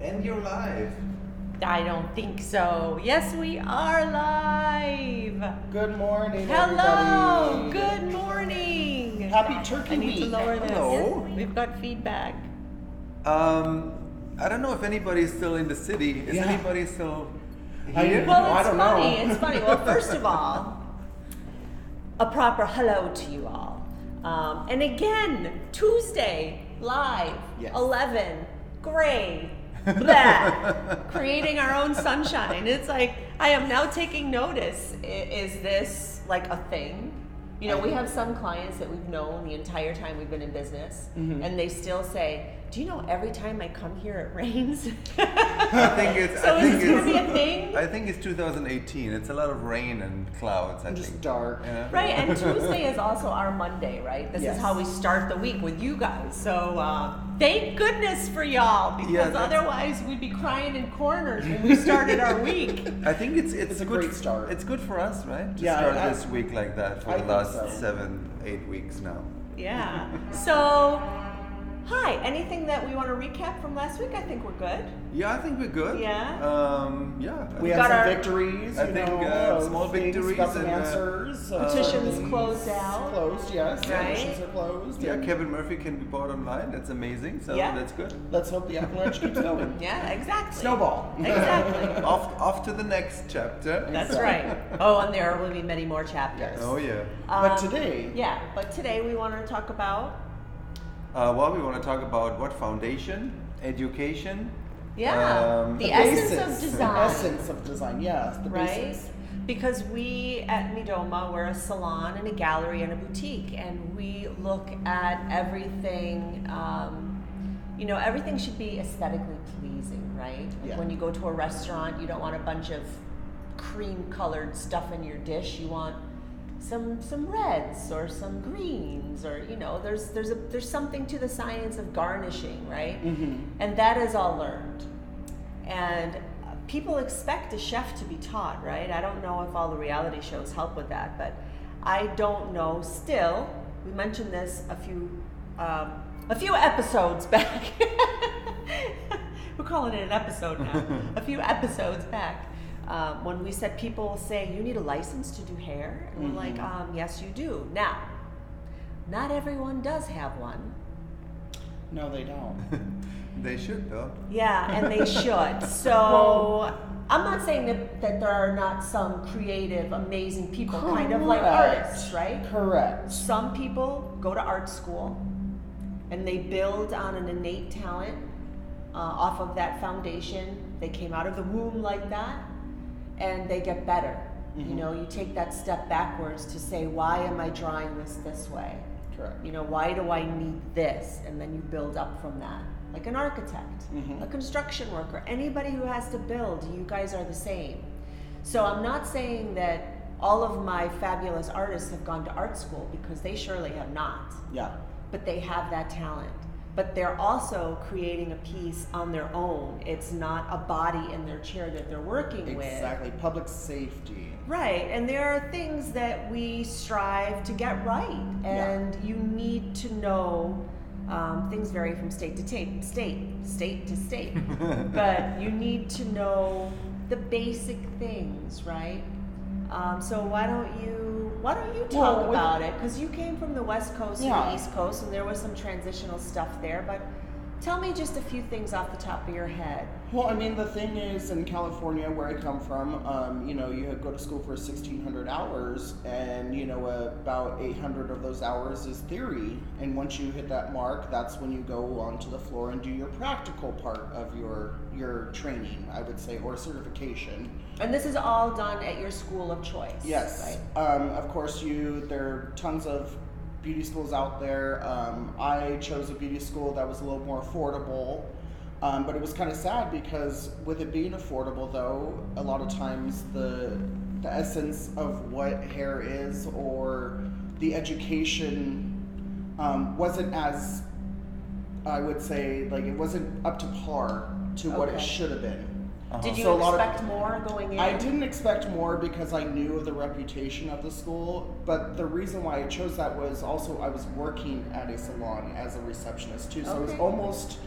And you're live. I don't think so. Yes, we are live. Good morning, Hello. everybody. Good morning. Happy Turkey I need Week. to lower this. Hello. We've got feedback. I don't know if anybody is still in the city. Is Yeah. anybody still I here? didn't- Well, I it's don't funny. know. It's funny. Well, first of all, a proper hello to you all. And again, Tuesday, live, Yes. 11, gray, bleh, creating our own sunshine. It's like, I am now taking notice. Is this like a thing? You know, we have some clients that we've known the entire time we've been in business, and they still say, do you know every time I come here it rains? I think it's. So I is think this going to it's. be a thing? I think it's 2018. It's a lot of rain and clouds. I Just think. dark. Yeah. Right, and Tuesday is also our Monday, right? This Yes. is how we start the week with you guys. So thank goodness for y'all, because Yeah, that's- otherwise we'd be crying in corners when we started our week. I think it's It's a good. great start. It's good for us, right? To Yeah, start I- this week like that for I the think last so. 7-8 weeks now. Yeah. So, hi. Anything that we want to recap from last week? I think we're good. Yeah, I think we're good. Yeah? Yeah. We got had some our- victories. I you think, know, of small things, victories got some and, answers. Petitions things closed out. Closed, yes. Right. Petitions are closed. Yeah, and Kevin Murphy can be bought online. That's amazing. So Yeah. that's good. Let's hope the avalanche keeps going. Yeah, exactly. Snowball. Exactly. Off to the next chapter. That's right. Oh, and there will be many more chapters. Yes. Oh yeah. But Um, today, Yeah, but today we want to talk about Well, we want to talk about what foundation, education. the essence of basics. design, The essence of design, yes. The right? basics. Because we at Midoma, we're a salon and a gallery and a boutique, and we look at everything. You know, everything should be aesthetically pleasing, right? Like Yeah. when you go to a restaurant, you don't want a bunch of cream-colored stuff in your dish. You want some reds or some greens, or you know, there's something to the science of garnishing, right? And that is all learned. And people expect a chef to be taught, right? I don't know if all the reality shows help with that, but I don't know. Still, we mentioned this a few episodes back. We're calling it an episode now. A few episodes back. When we said, people say, you need a license to do hair? And we're like, yes, you do. Now, not everyone does have one. No, they don't. They should though. Yeah, and they should. So, I'm not saying that there are not some creative, amazing people, kind of like Correct. artists, right? Correct. Some people go to art school and they build on an innate talent off of that foundation. They came out of the womb like that, and they get better. You know, you take that step backwards to say, why am I drawing this way? Correct. You know, why do I need this? And then you build up from that. Like an architect, a construction worker, anybody who has to build, you guys are the same. So I'm not saying that all of my fabulous artists have gone to art school, because they surely have not. Yeah. But they have that talent. But they're also creating a piece on their own. It's not a body in their chair that they're working with. Exactly. Public safety. Right, and there are things that we strive to get right, and you need to know. Things vary from state to state to state, but you need to know the basic things, right? So why don't you talk Well, about it? Because you came from the West Coast to Yeah. the East Coast, and there was some transitional stuff there. But tell me just a few things off the top of your head. Well, I mean, the thing is, in California, where I come from, you know, you go to school for 1,600 hours, and, you know, about 800 of those hours is theory. And once you hit that mark, that's when you go onto the floor and do your practical part of your training, I would say, or certification. And this is all done at your school of choice. Yes. Right? Of course, there are tons of beauty schools out there. I chose a beauty school that was a little more affordable. But it was kind of sad, because with it being affordable, though, a lot of times the essence of what hair is, or the education, wasn't as, I would say, like, it wasn't up to par to what it Okay. should have been. Did you So a lot of- expect more going in? I didn't expect more, because I knew of the reputation of the school, but the reason why I chose that was also I was working at a salon as a receptionist too, so it was Okay. almost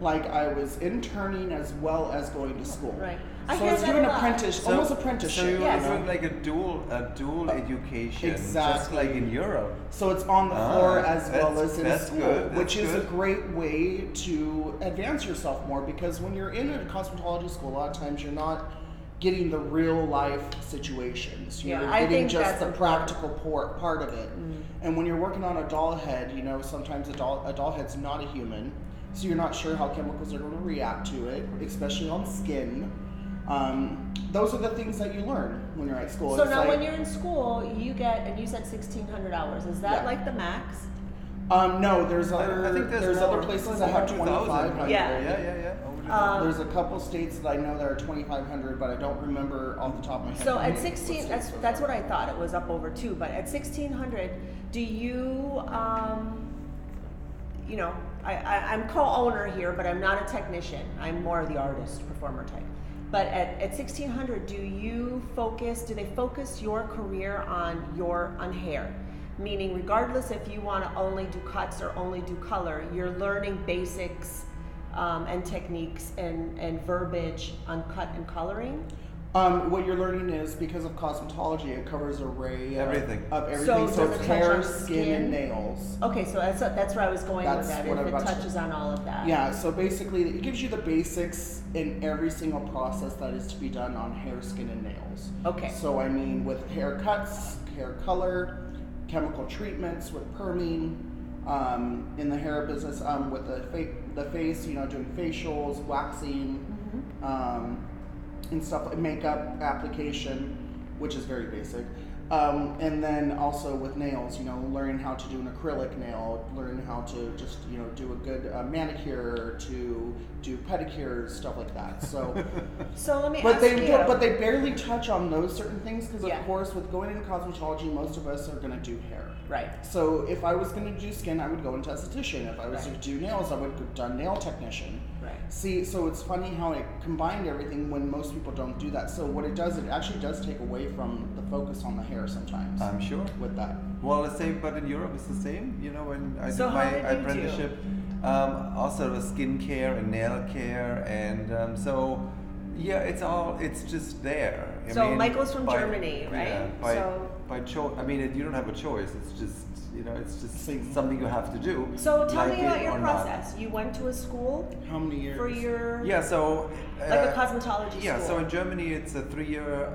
Like I was interning as well as going to school. Right. I So hear it's that doing a lot. almost apprenticeship. So you Yes. were doing like a dual education, just Exactly. like in Europe. So it's on the floor as well that's- as in that's school, good, which that's is a good. great way to advance yourself more, because when you're in a cosmetology school, a lot of times you're not getting the real life situations. You're Yeah, I getting think just that's the important. practical part of it. And when you're working on a doll head, you know, sometimes a doll head's not a human, so you're not sure how chemicals are going to react to it, especially on skin. Those are the things that you learn when you're at school. So It's now like- when you're in school, you get, and you said 1,600 hours. Is that Yeah. like the max? No, there's other I think there's more. other places that have 2,500. Yeah. Yeah. Over the There's a couple states that I know that are 2,500, but I don't remember off the top of my head. So what at states 16, those that's are. what I thought. It was up over 2. But at 1,600, do you, you know, I'm co-owner here, but I'm not a technician. I'm more of the artist, performer type. But at 1,600, do they focus your career on hair? Meaning, regardless if you want to only do cuts or only do color, you're learning basics and techniques and verbiage on cut and coloring. What you're learning is, because of cosmetology, it covers array Everything. of everything. So So, does it's it touch hair, on skin, skin? and nails. Okay, so that's where I was going with That's that. what If I'm it about to- touches on all of that. Yeah, so basically it gives you the basics in every single process that is to be done on hair, skin, and nails. Okay. So I mean, with haircuts, hair color, chemical treatments, with perming, in the hair business, with the face, you know, doing facials, waxing, and stuff like makeup application, which is very basic. And then also with nails, you know, learning how to do an acrylic nail, learning how to just, you know, do a good manicure, to do pedicures, stuff like that. So, So let me but ask they you. but they barely touch on those certain things, because Yeah. of course with going into cosmetology, most of us are going to do hair. Right. So if I was going to do skin, I would go into esthetician. If I was Right. to do nails, I would have done nail technician. Right. See, so it's funny how it combined everything when most people don't do that. So what it does, it actually does take away from the focus on the hair sometimes. I'm sure. With that. Well, the same, but in Europe it's the same. You know, when I So did how my did you do? apprenticeship, also with skincare and nail care, and so yeah, it's just there. I So mean, Michael's from Germany, right? Yeah, by choice. I mean, you don't have a choice. It's just, you know, it's just something you have to do. So tell like me about it your or not. process. You went to a school How many years? for your Yeah, so like a cosmetology yeah, school. so in Germany it's a 3-year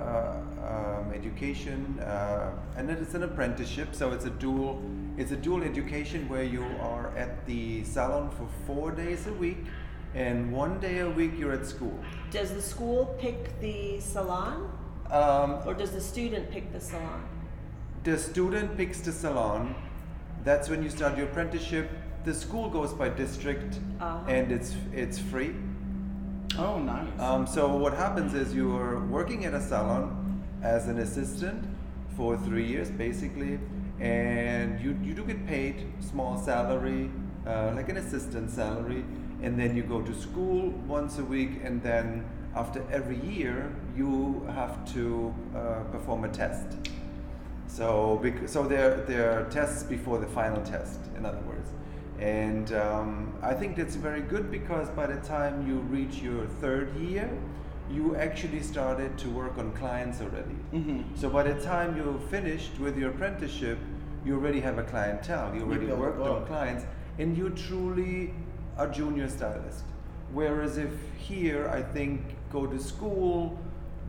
education, and it's an apprenticeship. So it's a dual education where you are at the salon for 4 days a week, and 1 day a week you're at school. Does the school pick the salon, or does the student pick the salon? The student picks the salon. That's when you start your apprenticeship. The school goes by district, and it's free. Oh, nice. So what happens is you're working at a salon as an assistant for 3 years basically, and you do get paid small salary, like an assistant salary, and then you go to school once a week, and then after every year you have to perform a test. So there are tests before the final test, in other words. And I think that's very good, because by the time you reach your 3rd year, you actually started to work on clients already. So by the time you finished with your apprenticeship, you already have a clientele. You already build a worked on book. clients, and you truly a junior stylist. Whereas if here, I think, go to school,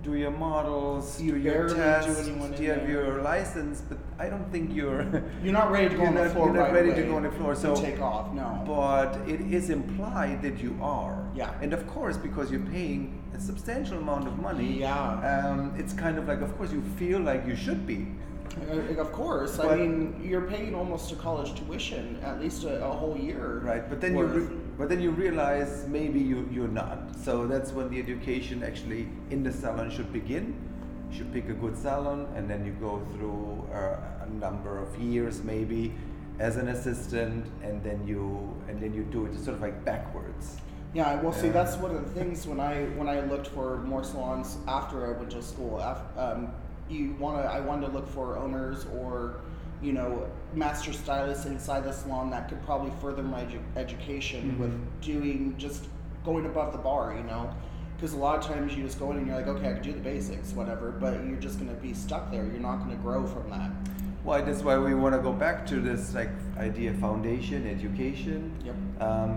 do your models, You do your barely do tests, anyone in you have there. your license, but I don't think you're You're not ready to go on the floor you're not right ready away to go on the floor. and So take off. No. but it is implied that you are. Yeah. And of course, because you're paying a substantial amount of money, Yeah. it's kind of like, of course, you feel like you should be. Of course. I But- mean, you're paying almost a college tuition, at least a whole year. Right, but then worth. but then you realize maybe you're not. So that's when the education actually in the salon should begin. You should pick a good salon, and then you go through a number of years maybe as an assistant, and then you do it sort of like backwards. Yeah, well, see, Yeah. that's one of the things when I looked for more salons after I went to school. I wanted to look for owners or, you know, master stylists inside the salon that could probably further my education with doing just going above the bar, you know? Because a lot of times you just go in and you're like, okay, I can do the basics, whatever, but you're just going to be stuck there. You're not going to grow from that. Well, that's why we want to go back to this like idea of foundation, education. Yep.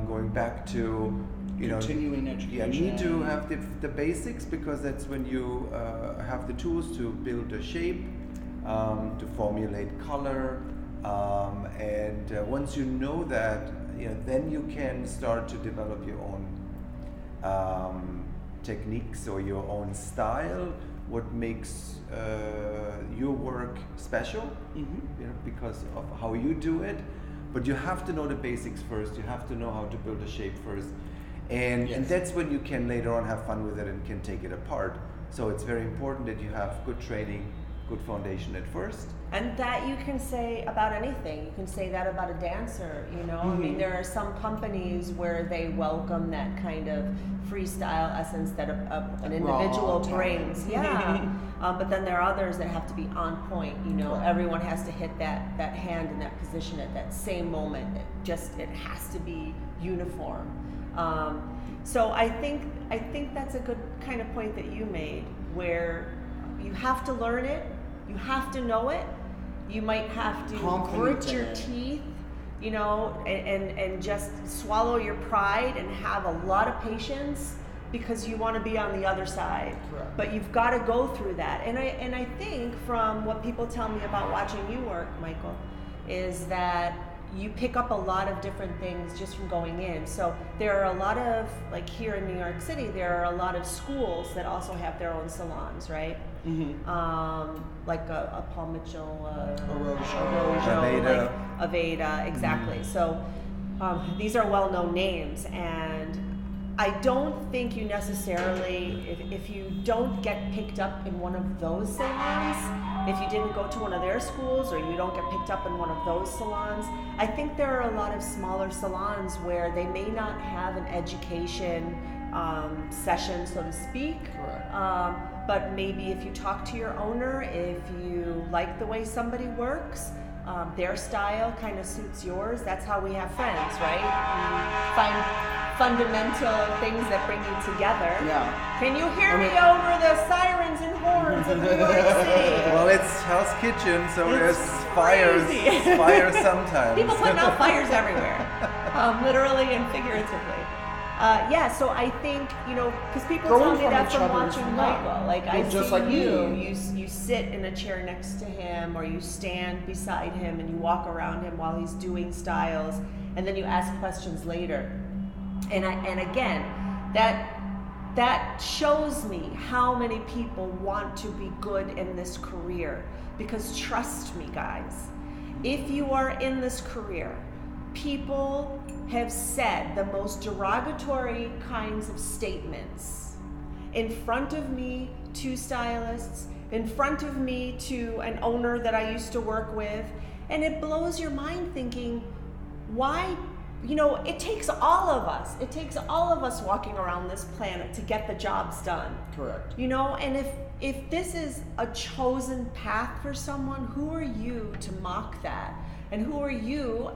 Going back to, you know, Continuing education. Yeah, you need to have the basics, because that's when you have the tools to build a shape, to formulate color, and once you know that, you know, then you can start to develop your own techniques or your own style. What makes your work special, you know, because of how you do it. But you have to know the basics first. You have to know how to build a shape first, and that's when you can later on have fun with it and can take it apart. So it's very important that you have good training, good foundation at first. And that you can say about anything. You can say that about a dancer, you know? I mean, there are some companies where they welcome that kind of freestyle essence that an individual brings. Yeah. But then there are others that have to be on point, you know? Everyone has to hit that hand in that position at that same moment. It has to be uniform. So I think that's a good kind of point that you made, where you have to learn it, you have to know it, you might have to grit your teeth, you know, and just swallow your pride and have a lot of patience, because you want to be on the other side. Correct. But you've got to go through that. And I think from what people tell me about watching you work, Michael, is that you pick up a lot of different things just from going in. So there are a lot of, like here in New York City, there are a lot of schools that also have their own salons, right? Like a Paul Mitchell, Aveda. like Aveda, exactly. So these are well-known names, and I don't think you necessarily, if you don't get picked up in one of those salons, if you didn't go to one of their schools, or you don't get picked up in one of those salons, I think there are a lot of smaller salons where they may not have an education session, so to speak. Correct. But maybe if you talk to your owner, if you like the way somebody works, their style kind of suits yours. That's how we have friends, right? You find fundamental things that bring you together. Yeah. Can you hear me over the sirens and horns of New York City? Well, it's Hell's Kitchen, so It's there's fires sometimes. People putting out fires everywhere, literally and figuratively. So I think, you know, because people tell me that from watching Michael. Like, I just see like you sit in a chair next to him, or you stand beside him and you walk around him while he's doing styles, and then you ask questions later. And again, that shows me how many people want to be good in this career. Because trust me, guys, if you are in this career, people have said the most derogatory kinds of statements in front of me to stylists, in front of me to an owner that I used to work with, and it blows your mind thinking, why? You know, it takes all of us walking around this planet to get the jobs done. Correct. You know, and if this is a chosen path for someone, who are you to mock that? And who are you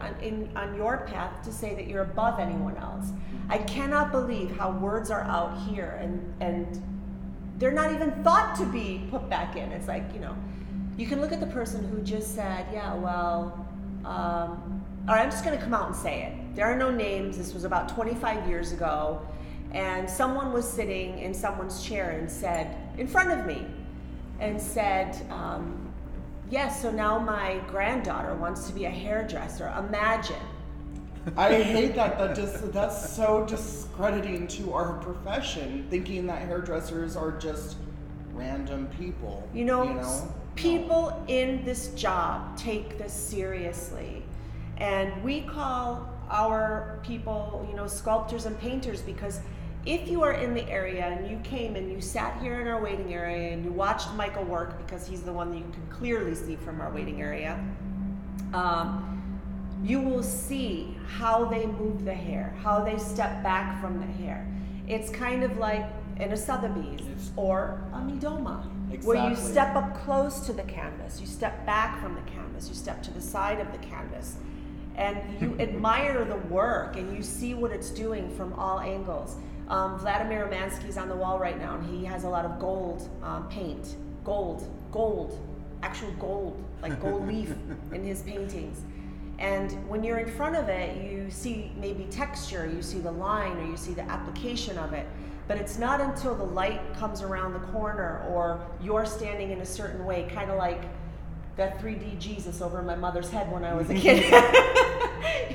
on your path to say that you're above anyone else? I cannot believe how words are out here and they're not even thought to be put back in. It's like, you know, you can look at the person who just said, yeah, well, all right, I'm just gonna come out and say it. There are no names. This was about 25 years ago. And someone was sitting in someone's chair and said, in front of me, and said, yes, so now my granddaughter wants to be a hairdresser. Imagine. I hate that. That's so discrediting to our profession, thinking that hairdressers are just random people. You know? People in this job take this seriously. And we call our people, you know, sculptors and painters, because if you are in the area and you came and you sat here in our waiting area and you watched Michael work, because he's the one that you can clearly see from our waiting area, you will see how they move the hair, how they step back from the hair. It's kind of like in a Sotheby's or a Midoma, where you step up close to the canvas, you step back from the canvas, you step to the side of the canvas, and you admire the work and you see what it's doing from all angles. Vladimir Romansky's on the wall right now, and he has a lot of gold paint, actual gold, like gold leaf in his paintings. And when you're in front of it, you see maybe texture, you see the line, or you see the application of it. But it's not until the light comes around the corner or you're standing in a certain way, kind of like that 3D Jesus over my mother's head when I was a kid.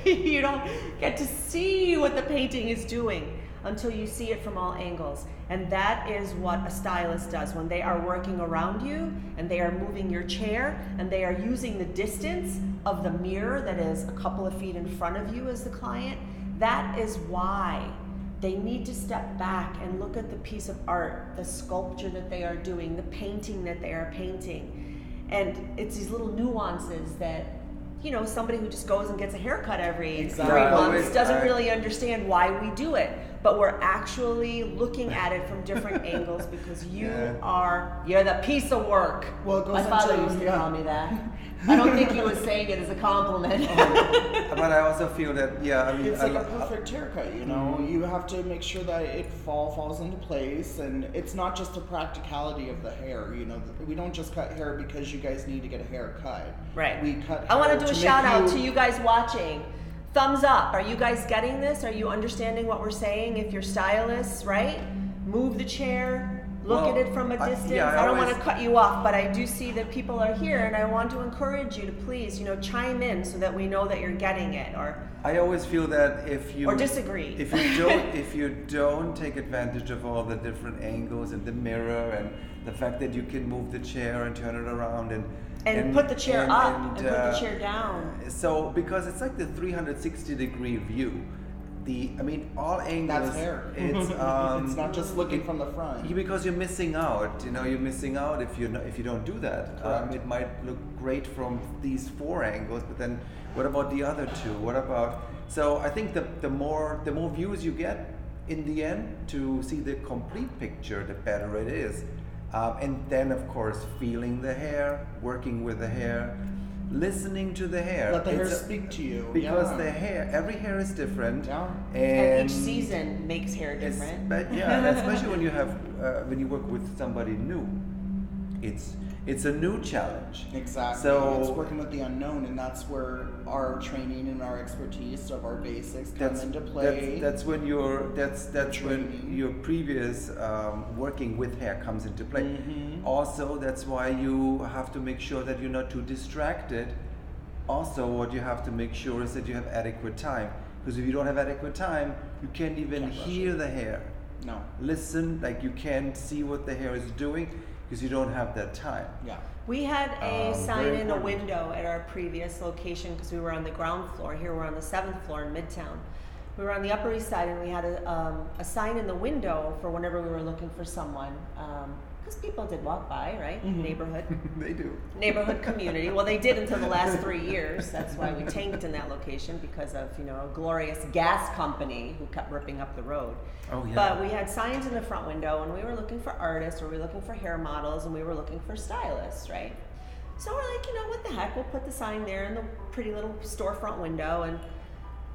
You don't get to see what the painting is doing until you see it from all angles. And that is what a stylist does when they are working around you and they are moving your chair and they are using the distance of the mirror that is a couple of feet in front of you as the client. That is why they need to step back and look at the piece of art, the sculpture that they are doing, the painting that they are painting. And it's these little nuances that, you know, somebody who just goes and gets a haircut every 3 months doesn't really understand why we do it. But we're actually looking at it from different angles because you're the piece of work. Well, it goes My father into, used to call me that. I don't think he was saying it as a compliment. But I also feel that, I mean, it's like a perfect haircut, you know. You have to make sure that it falls into place, and it's not just the practicality of the hair. You know, we don't just cut hair because you guys need to get a haircut. Right. We cut. I want hair to do a make shout out to you guys watching. Thumbs up. Are you guys getting this? Are you understanding what we're saying? If you're stylists, right? Move the chair. Look at it from a distance. I don't want to cut you off, but I do see that people are here, and I want to encourage you to please, you know, chime in so that we know that you're getting it. Or I always feel that if you disagree, if you don't take advantage of all the different angles and the mirror and the fact that you can move the chair and turn it around and put the chair up and put the chair down. So because it's like the 360-degree view. All angles. That's hair. It's it's not just looking from the front. Because you're missing out. You know, you're missing out if you don't do that. It might look great from these 4 angles, but then what about the other 2? What about? So I think the more views you get in the end to see the complete picture, the better it is. And then of course feeling the hair, working with the hair. Listening to the hair. Let the hair speak to you. Because the hair, every hair is different. Yeah. And each season makes hair different. Especially when you have when you work with somebody new. It's a new challenge. Exactly. So it's working with the unknown, and that's where our training and our expertise of our basics come into play. That's when when your previous working with hair comes into play. Mm-hmm. Also, that's why you have to make sure that you're not too distracted. Also, what you have to make sure is that you have adequate time. Because if you don't have adequate time, you can't even hear the hair. No. Listen, like you can't see what the hair is doing because you don't have that time. Yeah. We had a sign in a important. window at our previous location because we were on the ground floor. Here we're on the 7th floor in Midtown. We were on the Upper East Side, and we had a sign in the window for whenever we were looking for someone. Because people did walk by, right? Mm-hmm. Neighborhood. They do. Neighborhood community. Well, they did until the last 3 years. That's why we tanked in that location because of, you know, a glorious gas company who kept ripping up the road. Oh yeah. But we had signs in the front window, and we were looking for artists, or we were looking for hair models, and we were looking for stylists, right? So we're like, you know, what the heck? We'll put the sign there in the pretty little storefront window, and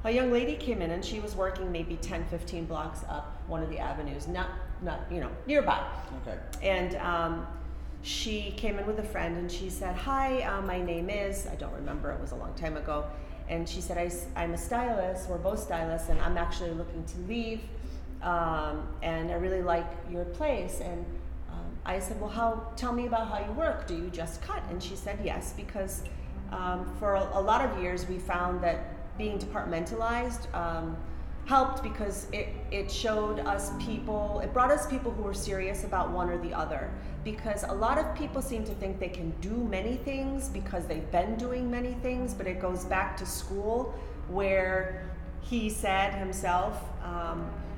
a young lady came in, and she was working maybe 10, 15 blocks up one of the avenues, not you know, nearby. Okay. And she came in with a friend, and she said, hi, my name is, I don't remember, it was a long time ago. And she said, I'm a stylist, we're both stylists, and I'm actually looking to leave. And I really like your place. And I said, well, tell me about how you work. Do you just cut? And she said, yes, because for a lot of years we found that being departmentalized helped because it showed us people, it brought us people who were serious about one or the other. Because a lot of people seem to think they can do many things because they've been doing many things, but it goes back to school where he said himself,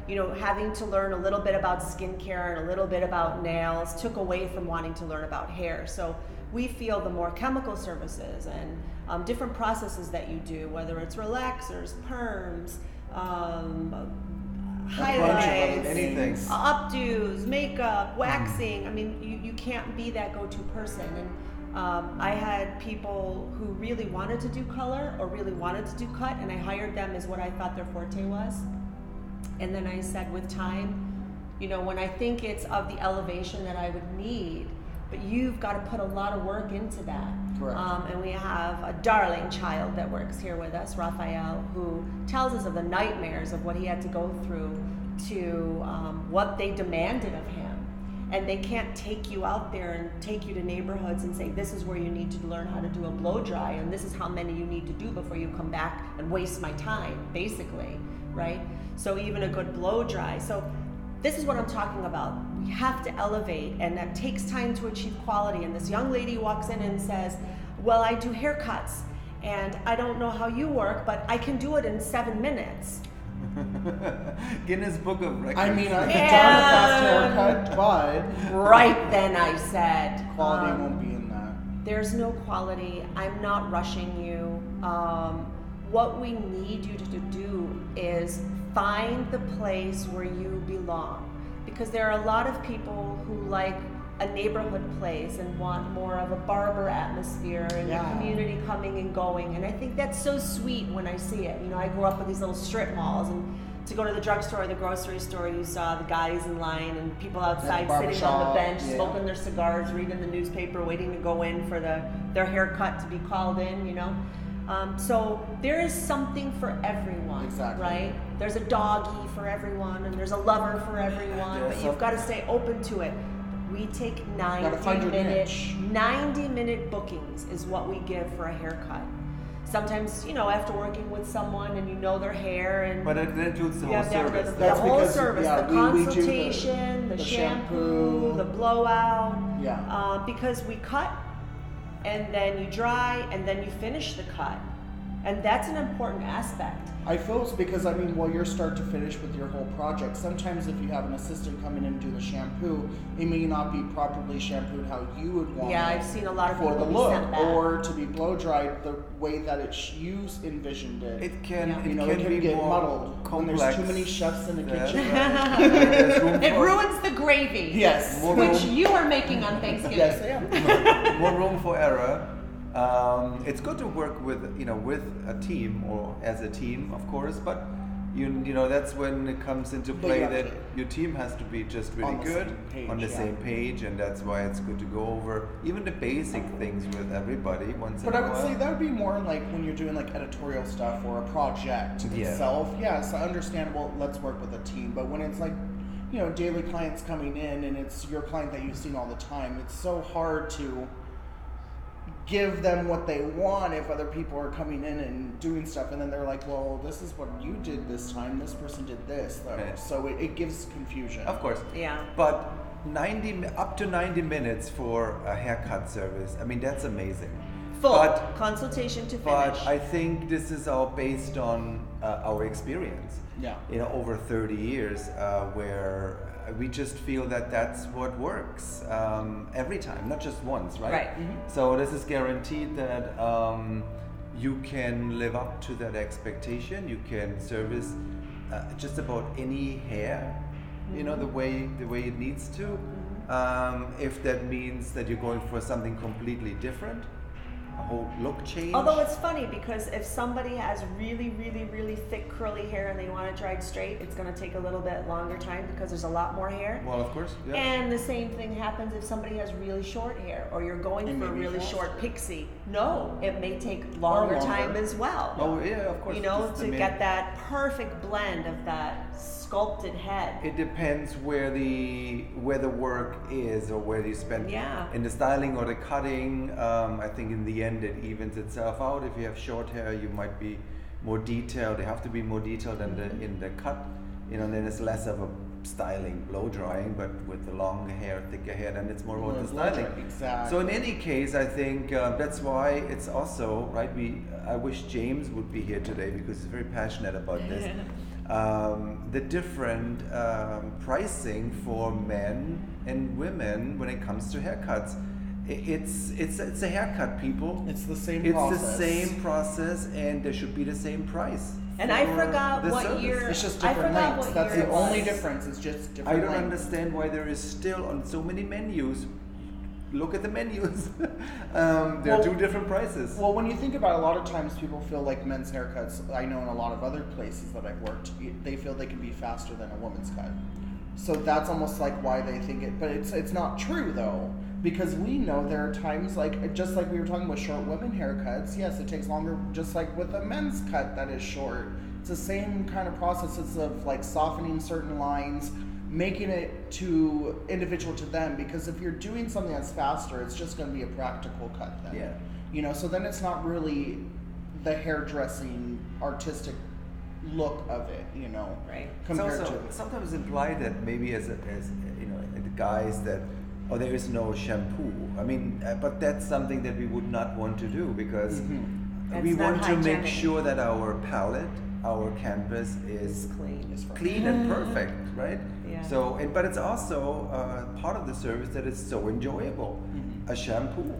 you know, having to learn a little bit about skincare and a little bit about nails took away from wanting to learn about hair. So we feel the more chemical services and different processes that you do, whether it's relaxers, perms, highlights, anything, updos, makeup, waxing. I mean, you can't be that go-to person. And I had people who really wanted to do color or really wanted to do cut, and I hired them as what I thought their forte was. And then I said, with time, you know, when I think it's of the elevation that I would need, but you've got to put a lot of work into that. Correct. And we have a darling child that works here with us, Raphael, who tells us of the nightmares of what he had to go through to what they demanded of him. And they can't take you out there and take you to neighborhoods and say, this is where you need to learn how to do a blow dry, and this is how many you need to do before you come back and waste my time, basically, right? So even a good blow dry. So this is what I'm talking about. We have to elevate, and that takes time to achieve quality. And this young lady walks in and says, well, I do haircuts, and I don't know how you work, but I can do it in 7 minutes. Guinness Book of Records. I mean, I've done a fast haircut, but Right then I said, quality won't be in that. there's no quality. I'm not rushing you. What we need you to do is find the place where you belong. Because there are a lot of people who like a neighborhood place and want more of a barber atmosphere and Yeah. the community coming and going. And I think that's so sweet when I see it. You know, I grew up with these little strip malls, and to go to the drugstore or the grocery store, you saw the guys in line and people outside sitting on the barbershop, bench, yeah. smoking their cigars, reading the newspaper, waiting to go in for their haircut to be called in, you know. So there is something for everyone, Exactly. right? There's a doggy for everyone, and there's a lover for everyone, There's but you've some- got to stay open to it. We take Gotta find your 90-minute bookings is what we give for a haircut. Sometimes, you know, after working with someone and you know their hair and But it includes the you whole have to have service. the That's whole because, service, yeah, the we do consultation, the the shampoo, shampoo. the blowout. Yeah. Because we cut and then you dry and then you finish the cut. And that's an important aspect. I feel it's because, I mean, while you're start to finish with your whole project, sometimes if you have an assistant come in and do the shampoo, it may not be properly shampooed how you would want Yeah, it I've seen a lot of for people the be look, sent back. or to be blow dried the way that you envisioned it. It can, Yeah. it you know, can it can be get more muddled complex. when there's too many chefs in the Yeah. kitchen. There's room It for- ruins the gravy. Yes. More Which room. you are making on Thanksgiving. Yes, I am. more room for error. It's good to work with with a team or as a team, of course, but you know that's when it comes into But play you have that to- your team has to be just really On the good same page, on the yeah. same page, and that's why it's good to go over even the basic things with everybody once But in I a would while. say that would be more like when you're doing like editorial stuff or a project Yeah. itself. Yes, understandable. Let's work with a team. But when it's like, you know, daily clients coming in and it's your client that you've seen all the time, it's so hard to give them what they want if other people are coming in and doing stuff, and then they're like, well, this is what you did this time. This person did this, though. Right. So it gives confusion. Of course. Yeah. But up to 90 minutes for a haircut service. I mean, that's amazing. Full But consultation to But finish. I think this is all based on our experience. Yeah. Over 30 years, where we just feel that that's what works every time, not just once, right? Right. Mhm. So this is guaranteed that you can live up to that expectation. You can service just about any hair, the way it needs to. If that means that you're going for something completely different, a whole look change. Although it's funny because if somebody has really, really, really thick curly hair and they want it dried straight, it's going to take a little bit longer time because there's a lot more hair. Well, of course, yeah. And the same thing happens if somebody has really short hair or you're going It for a may be really faster. short pixie. No, it may take longer longer. time as well. Oh yeah, of course. You know, Just the to main- get that perfect blend of that sculpted head. It depends where the work is or where you spend Yeah. in the styling or the cutting. I think in the end it evens itself out. If you have short hair, you might be more detailed. They have to be more detailed in the cut. Then it's less of a styling, blow drying, but with the longer hair, thicker hair, then it's more about the Blow styling. dry, exactly. So in any case, I think that's why it's also right. I wish James would be here today because he's very passionate about this. The different pricing for men and women when it comes to haircuts. It's a haircut, people. It's the same It's process. the same process, and there should be the same price. And I for forgot the what service. year- It's just I different forgot lengths. what That's year the it only was. difference. It's just I different don't lengths. understand why there is still on so many menus look at the menus. There are Well- two different prices. Well, when you think about it, a lot of times people feel like men's haircuts, I know in a lot of other places that I've worked, they feel they can be faster than a woman's cut. So that's almost like why they think it, but it's not true though, because we know there are times like, just like we were talking about short women haircuts, yes, it takes longer, just like with a men's cut that is short. It's the same kind of processes of like softening certain lines, making it to individual to them, because if you're doing something that's faster, it's just going to be a practical cut then. Yeah. You know, so then it's not really the hairdressing artistic look of it, you know, Right. It's compared also to. sometimes implied that maybe as you know, the guys that, oh, there is no shampoo. I mean, but that's something that we would not want to do, because Mhm. we That's not want to make hygienic. sure that our palette, our canvas It's is clean. It's fine. clean and perfect, right? Yeah. So, but it's also part of the service that is so enjoyable. Mhm. A shampoo,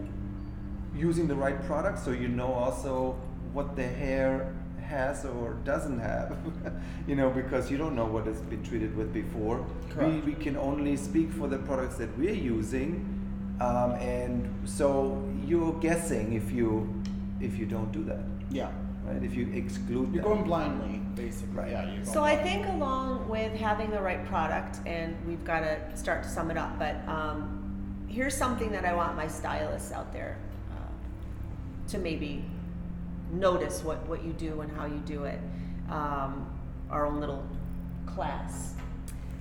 using the right product, so you know also what the hair has or doesn't have. You know, because you don't know what it's been treated with before. Correct. We can only speak for the products that we're using, and so you're guessing if you don't do that, Yeah. right? If you exclude You're that. going blindly, basically. Right. Yeah. You're going So I blindly. think along with having the right product, and we've got to start to sum it up, but here's something that I want my stylists out there to maybe notice what you do and how you do it. Our own little class.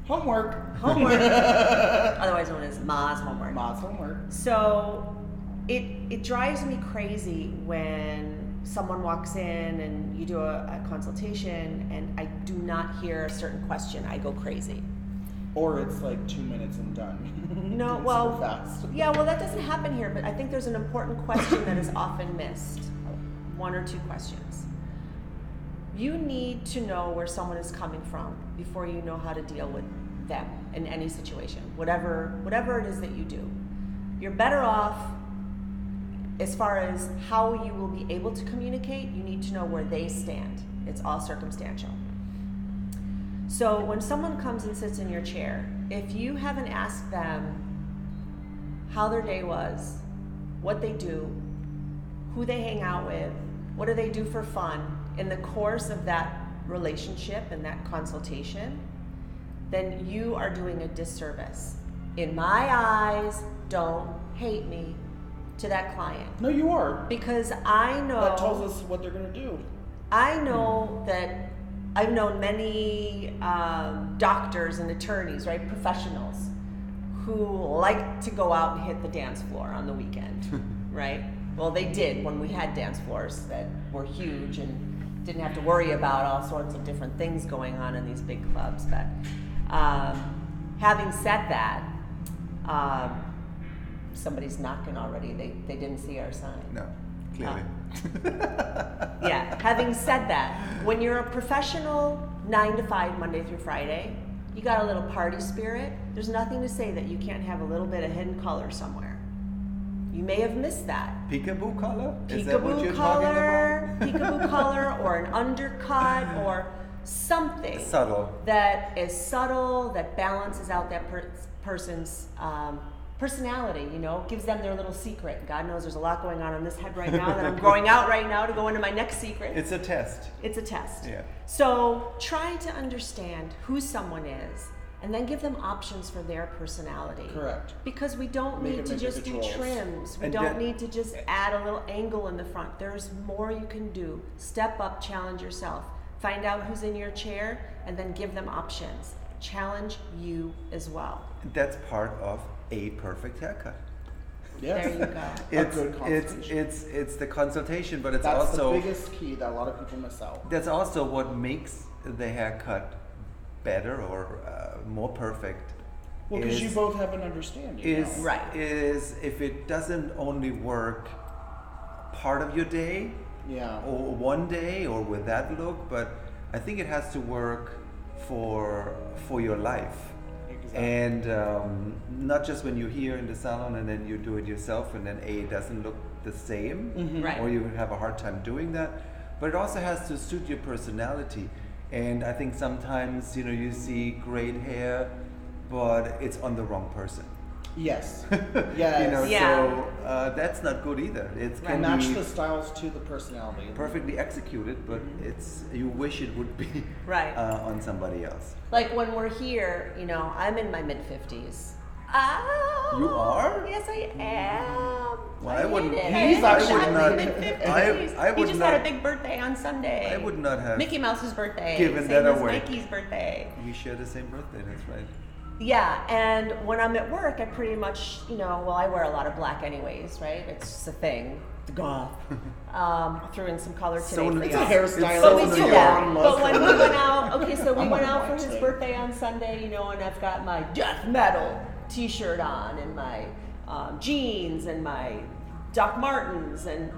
Homework. Homework, otherwise known as Ma's homework. Ma's homework. So it drives me crazy when someone walks in and you do a consultation and I do not hear a certain question. I go crazy. Or it's like 2 minutes and done. No, It's well, super fast. yeah, well, that doesn't happen here, but I think there's an important question that is often missed. One or two questions. You need to know where someone is coming from before you know how to deal with them in any situation, whatever it is that you do. You're better off, as far as how you will be able to communicate, you need to know where they stand. It's all circumstantial. So when someone comes and sits in your chair, if you haven't asked them how their day was, what they do, who they hang out with, what do they do for fun in the course of that relationship and that consultation, then you are doing a disservice. In my eyes, don't hate me, to that client. No, you are. Because I know That tells us what they're going to do. I know that I've known many doctors and attorneys, right, professionals, who like to go out and hit the dance floor on the weekend, right? Well, they did when we had dance floors that were huge and didn't have to worry about all sorts of different things going on in these big clubs. But having said that, somebody's knocking already. They didn't see our sign. No, clearly. Yeah, having said that, when you're a professional 9 to 5, Monday through Friday, you got a little party spirit, there's nothing to say that you can't have a little bit of hidden color somewhere. You may have missed that. Peekaboo color? Is that what Peekaboo you're color, talking about? peekaboo color, or an undercut, or something Subtle. that is subtle, that balances out that person's personality, you know, gives them their little secret. God knows there's a lot going on in this head right now that I'm growing out right now to go into my next secret. It's a test. It's a test. Yeah. So try to understand who someone is and then give them options for their personality. Correct. Because we don't Make need it to make just it do controls. trims. We And don't that- need to just add a little angle in the front. There's more you can do. Step up, challenge yourself. Find out who's in your chair and then give them options. Challenge you as well. That's part of a perfect haircut. Yes. There you go. It's good it's consultation. it's the consultation, but it's That's also the biggest key that a lot of people miss out. that's also what makes the haircut better or more perfect. Well, because you is- both have an understanding. is now. Right. is if it doesn't only work part of your day Yeah. or one day or with that look, but I think it has to work for your life. Exactly. And not just when you're here in the salon and then you do it yourself and then it doesn't look the same, Mhm. Right. or you have a hard time doing that, but it also has to suit your personality. And I think sometimes you see great hair, but it's on the wrong person. Yes. You know, Yeah. so that's not good either. It And can match be the styles to the personality. perfectly executed, but it's you wish it would be Right. on somebody else. Like when we're here, you know, I'm in my mid-50s. Oh, You are? Yes, I am. Well, I wouldn't- hate it. He's I actually am not- in my mid-50s. I He would just had a not- big birthday on Sunday. I would not have Mickey Mouse's birthday. given same that as away. Mikey's birthday. We share the same birthday. That's right. Yeah, and when I'm at work, I pretty much, you know, well, I wear a lot of black anyways, right? It's just a thing. The goth. Threw in some color today. So for It's y'all. a hairstyle. So we It's do so that. New But York when we went out, okay, so we I'm went on out for white his too. birthday on Sunday, you know, and I've got my death metal T-shirt on and my jeans and my Doc Martens and.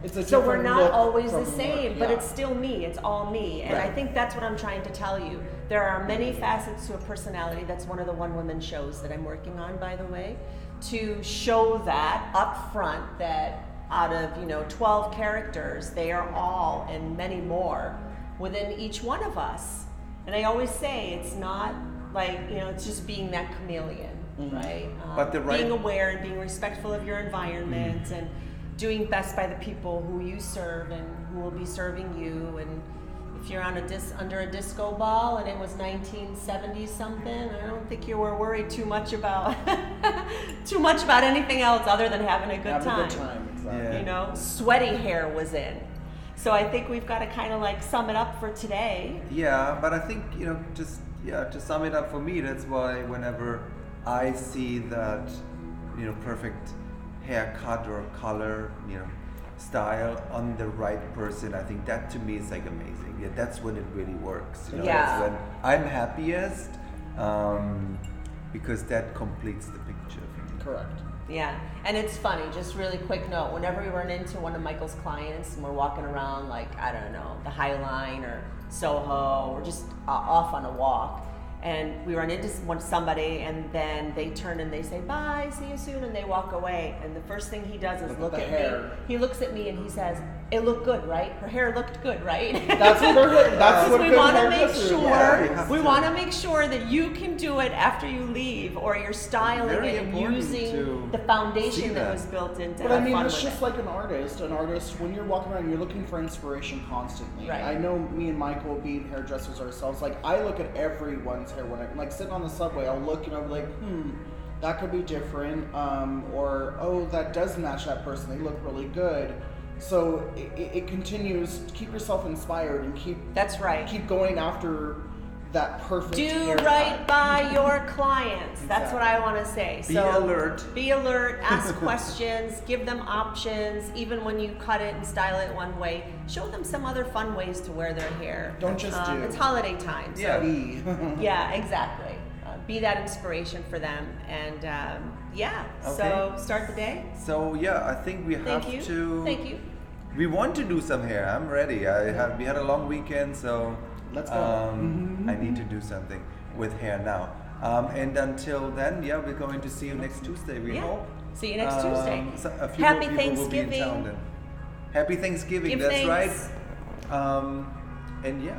It's a So we're different not look always the from same, look, but yeah. it's still me. It's all me, and I Right. think that's what I'm trying to tell you. There are many facets to a personality. That's one of the one woman shows that I'm working on, by the way, to show that up front that out of 12 characters, they are all and many more within each one of us. And I always say it's not like it's just being that chameleon, right? But the right- being aware and being respectful of your environment and doing best by the people who you serve and who will be serving you. And if you're on under a disco ball and it was 1970 something, I don't think you were worried too much about anything else other than having a good Have time. a good time, exactly. Yeah. Sweaty hair was in. So I think we've got to kind of like sum it up for today. Yeah, but I think to sum it up for me, that's why whenever I see that perfect haircut or color, style on the right person, I think that to me is like amazing. Yeah, that's when it really works. Yeah. That's when I'm happiest, because that completes the picture for me. Correct. Yeah, and it's funny, just really quick note, whenever we run into one of Michael's clients and we're walking around like, I don't know, the High Line or Soho, or just off on a walk, and we run into somebody and then they turn and they say, bye, see you soon, and they walk away, and the first thing he does is Look look at at the me. hair. He looks at me and he says, it looked good, right? Her hair looked good, right? That's what that's what we good want to make hairdressers do. sure Yeah, you have we to. want to make sure that you can do it after you leave, or you're styling Very it and important using to the see foundation that that. was built into. But I have mean, fun it's with just it. like an artist. An artist, when you're walking around, you're looking for inspiration constantly. Right. I know me and Michael, being hairdressers ourselves, like I look at everyone's hair when I'm like sitting on the subway. I'll look and I'll be like, that could be different, or oh, that does match that person. They look really good. So it continues. Keep yourself inspired and keep That's right. keep going after that perfect. Do haircut. right by your clients. That's what I want to say. Be So alert. Be alert. Ask questions. Give them options. Even when you cut it and style it one way, show them some other fun ways to wear their hair. Don't just do. It's holiday time. So Yeah. Be. yeah, exactly. Be that inspiration for them, and so start the day. So yeah, I think we have Thank you. to. Thank you. We want to do some hair. I'm ready. We had a long weekend, so Let's go. I need to do something with hair now. And until then, yeah, we're going to see you next Tuesday. We Yeah. hope. See you next Tuesday. So a few Happy more people will be in Thanksgiving. town then. Happy Thanksgiving. Give that's thanks. right. And yeah.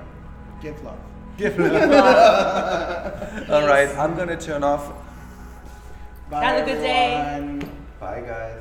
Give love. Give All right, I'm gonna turn off. Bye, Have a good day. everyone. Bye, guys.